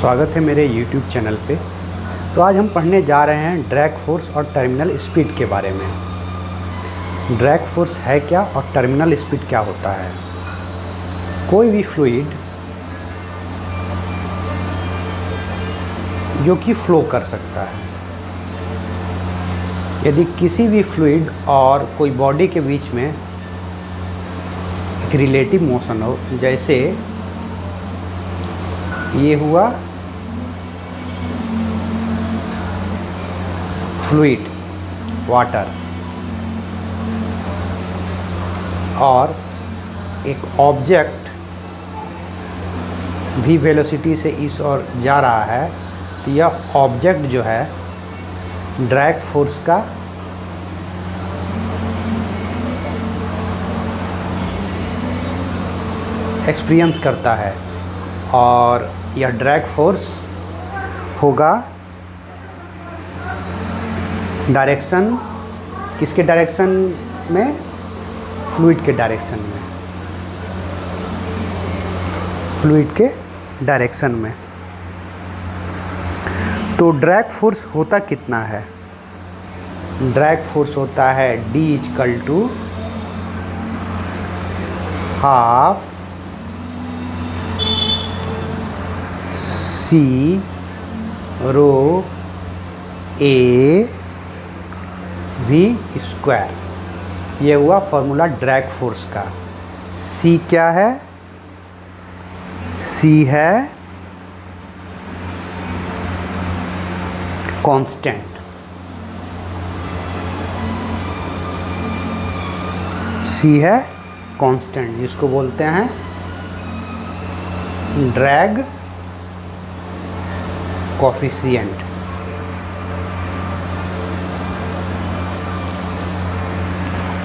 स्वागत है मेरे YouTube चैनल पे। तो आज हम पढ़ने जा रहे हैं ड्रैग फोर्स और टर्मिनल स्पीड के बारे में। ड्रैग फोर्स है क्या और टर्मिनल स्पीड क्या होता है। कोई भी फ्लूइड जो कि फ्लो कर सकता है, यदि किसी भी फ्लूइड और कोई बॉडी के बीच में एक रिलेटिव मोशन हो, जैसे ये हुआ फ्लूइड वाटर और एक ऑब्जेक्ट भी वेलोसिटी से इस ओर जा रहा है, तो यह ऑब्जेक्ट जो है ड्रैग फोर्स का एक्सपीरियंस करता है और यह ड्रैग फोर्स होगा डायरेक्शन किसके डायरेक्शन में, फ्लूइड के डायरेक्शन में, फ्लूइड के डायरेक्शन में। तो ड्रैग फोर्स होता कितना है। ड्रैग फोर्स होता है D = half C rho A V²। ये हुआ फॉर्मूला ड्रैग फोर्स का। C क्या है? C है कांस्टेंट। C है कांस्टेंट, जिसको बोलते हैं ड्रैग कोफिशिएंट।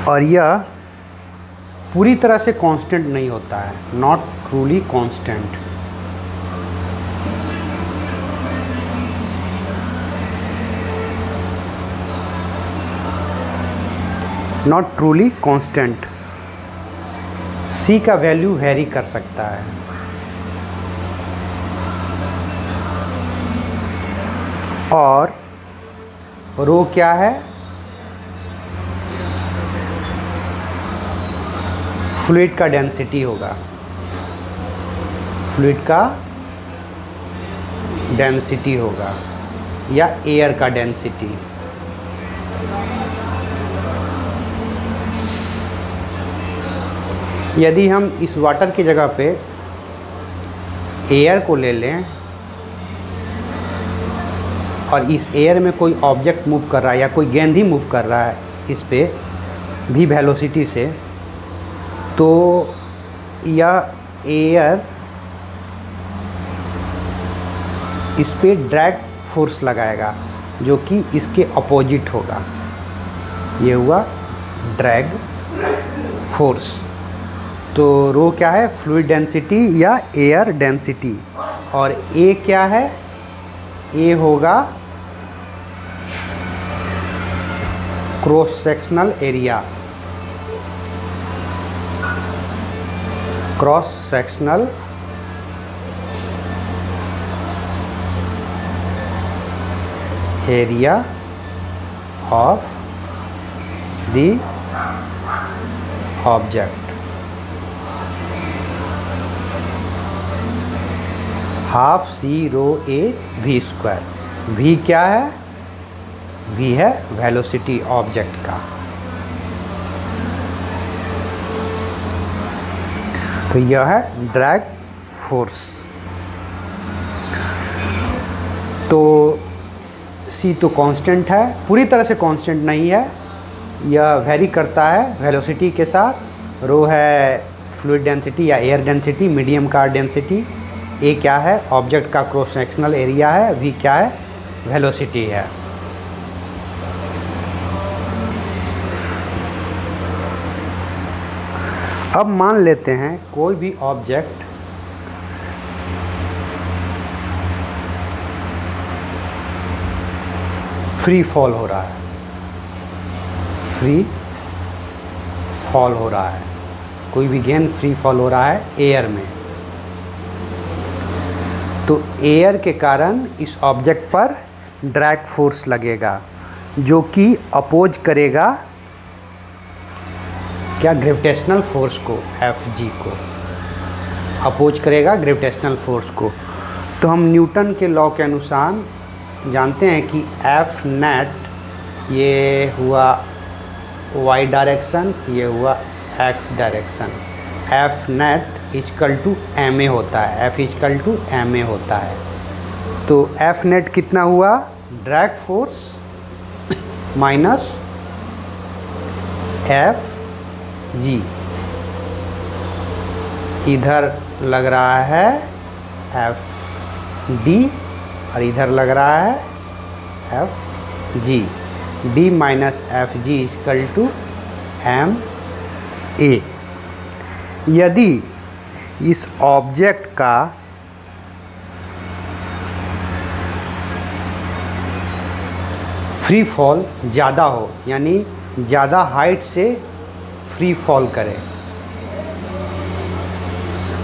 और यह पूरी तरह से कांस्टेंट नहीं होता है, not truly constant. Not truly constant. C का वैल्यू वेरी कर सकता है। और रो क्या है? फ्लूइड का डेंसिटी होगा, फ्लूइड का डेंसिटी होगा या एयर का डेंसिटी। यदि हम इस वाटर की जगह पे एयर को ले लें और इस एयर में कोई ऑब्जेक्ट मूव कर रहा है या कोई गेंद ही मूव कर रहा है इस पे भी वेलोसिटी से, तो यह एयर इस पे ड्रैग फोर्स लगाएगा जो कि इसके अपोजिट होगा। ये हुआ ड्रैग फोर्स। तो रो क्या है? फ्लूइड डेंसिटी या एयर डेंसिटी। और ए क्या है? ए होगा cross sectional area. Cross sectional area of the object. Half C rho A V²। V क्या है? V है वेलोसिटी ऑब्जेक्ट का। तो यह है ड्रैग फोर्स। तो C तो कांस्टेंट है, पूरी तरह से कांस्टेंट नहीं है, यह वेरी करता है वेलोसिटी के साथ। रो है फ्लूइड डेंसिटी या एयर डेंसिटी, मीडियम का डेंसिटी। ए क्या है? ऑब्जेक्ट का क्रॉस सेक्शनल एरिया है। V क्या है? वेलोसिटी है। अब मान लेते हैं कोई भी ऑब्जेक्ट फ्री फॉल हो रहा है, फ्री फॉल हो रहा है, कोई भी गेंद फ्री फॉल हो रहा है एयर में। तो एयर के कारण इस ऑब्जेक्ट पर ड्रैग फोर्स लगेगा जो कि अपोज करेगा क्या, ग्रेविटेशनल फोर्स को, Fg को अपोज करेगा ग्रेविटेशनल फोर्स को। तो हम न्यूटन के लॉ के अनुसार जानते हैं कि F नेट ये हुआ y डायरेक्शन, ये हुआ x direction, F net equal to ma होता है, F इक्वल टू ma होता है। तो F नेट कितना हुआ, ड्रैग फोर्स माइनस Fg, इधर लग रहा है Fd और इधर लग रहा है Fg, d minus Fg equal to ma। यदि इस ऑब्जेक्ट का फ्री फॉल ज़्यादा हो, यानी ज़्यादा हाइट से फ्री फॉल करे,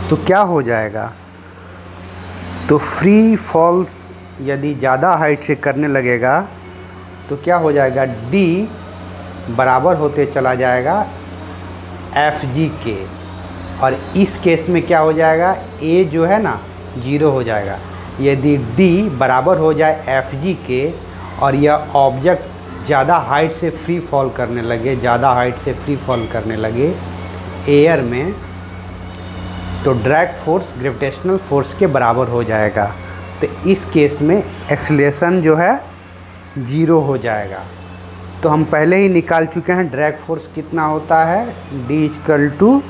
तो क्या हो जाएगा, तो फ्री फॉल यदि ज़्यादा हाइट से करने लगेगा तो क्या हो जाएगा, d बराबर होते चला जाएगा Fg के, और इस केस में क्या हो जाएगा, a जो है ना 0 हो जाएगा। यदि d बराबर हो जाए Fg के और यह ऑब्जेक्ट ज़्यादा हाइट से फ्री फॉल करने लगे, ज़्यादा हाइट से फ्री फॉल करने लगे एयर में, तो ड्रैग फोर्स ग्रेविटेशनल फोर्स के बराबर हो जाएगा। तो इस केस में एक्सेलरेशन जो है 0 हो जाएगा। तो हम पहले ही निकाल चुके हैं ड्रैग फोर्स कितना होता है, d equal to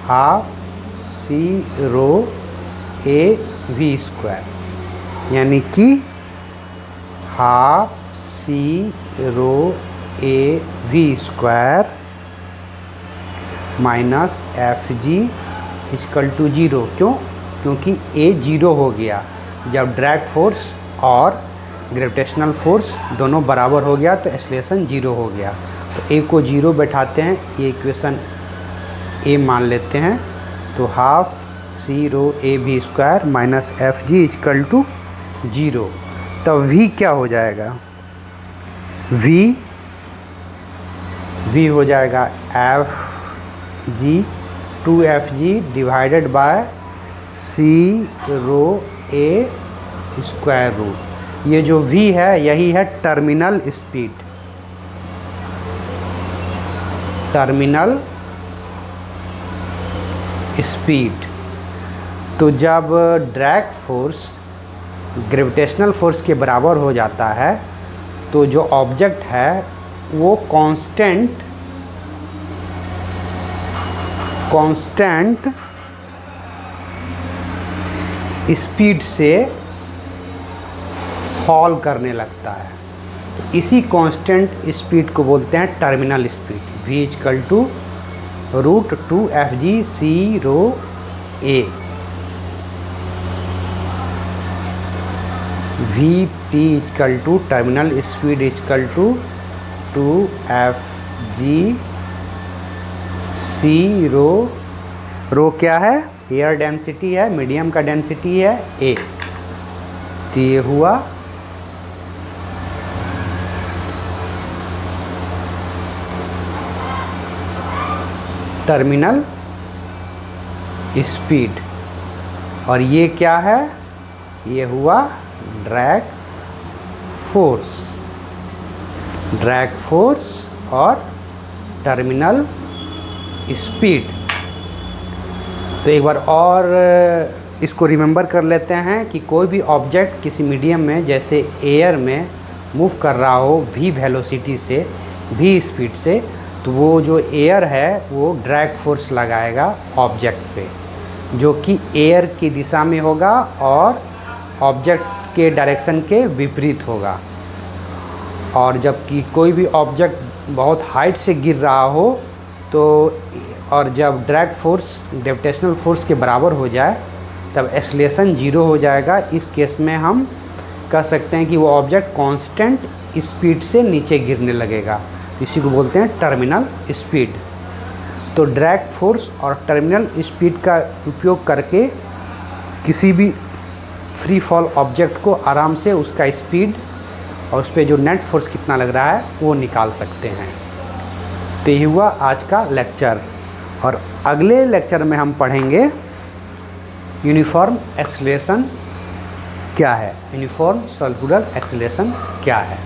half C rho A V square, यानी कि half C rho A V square minus Fg equal to 0। क्यों, क्योंकि a 0 हो गया जब ड्रैग फोर्स और ग्रेविटेशनल फोर्स दोनों बराबर हो गया, तो एक्सेलरेशन 0 हो गया। तो a को 0 बैठाते हैं, ये इक्वेशन a मान लेते हैं। तो half C rho A V square minus Fg equal to 0। तब v क्या हो जाएगा, v हो जाएगा Fg 2Fg divided by C rho A square root. ये जो v है यही है टर्मिनल स्पीड, टर्मिनल स्पीड। तो जब ड्रैग फोर्स ग्रेविटेशनल फोर्स के बराबर हो जाता है तो जो ऑब्जेक्ट है वो कांस्टेंट स्पीड से फॉल करने लगता है। तो इसी कांस्टेंट स्पीड को बोलते हैं terminal speed. v equal to root 2Fg C rho A, Vt equal to terminal speed equal to 2Fg C rho क्या है, एयर डेंसिटी है, मीडियम का डेंसिटी है a। तो ये हुआ टर्मिनल स्पीड, और ये क्या है, ये हुआ ड्रैग फोर्स और टर्मिनल स्पीड। तो एक बार और इसको रिमेंबर कर लेते हैं कि कोई भी ऑब्जेक्ट किसी मीडियम में जैसे एयर में मूव कर रहा हो v वेलोसिटी से, v स्पीड से, तो वो जो एयर है वो ड्रैग फोर्स लगाएगा ऑब्जेक्ट पे, जो कि एयर की दिशा में होगा और ऑब्जेक्ट के डायरेक्शन के विपरीत होगा। और जबकि कोई भी ऑब्जेक्ट बहुत हाइट से गिर रहा हो तो, और जब ड्रैग फोर्स ग्रेविटेशनल फोर्स के बराबर हो जाए तब एक्सेलरेशन 0 हो जाएगा। इस केस में हम कह सकते हैं कि वो ऑब्जेक्ट कांस्टेंट स्पीड से नीचे गिरने लगेगा। इसी को बोलते हैं टर्मिनल स्पीड। तो ड्रैग फोर्स और टर्मिनल स्पीड का उपयोग करके किसी भी फ्री फॉल ऑब्जेक्ट को आराम से उसका स्पीड और उस पर जो नेट फोर्स कितना लग रहा है वो निकाल सकते हैं। तो ये हुआ आज का लेक्चर, और अगले लेक्चर में हम पढ़ेंगे यूनिफॉर्म एक्सेलरेशन क्या है, यूनिफॉर्म सर्कुलर एक्सेलरेशन क्या है।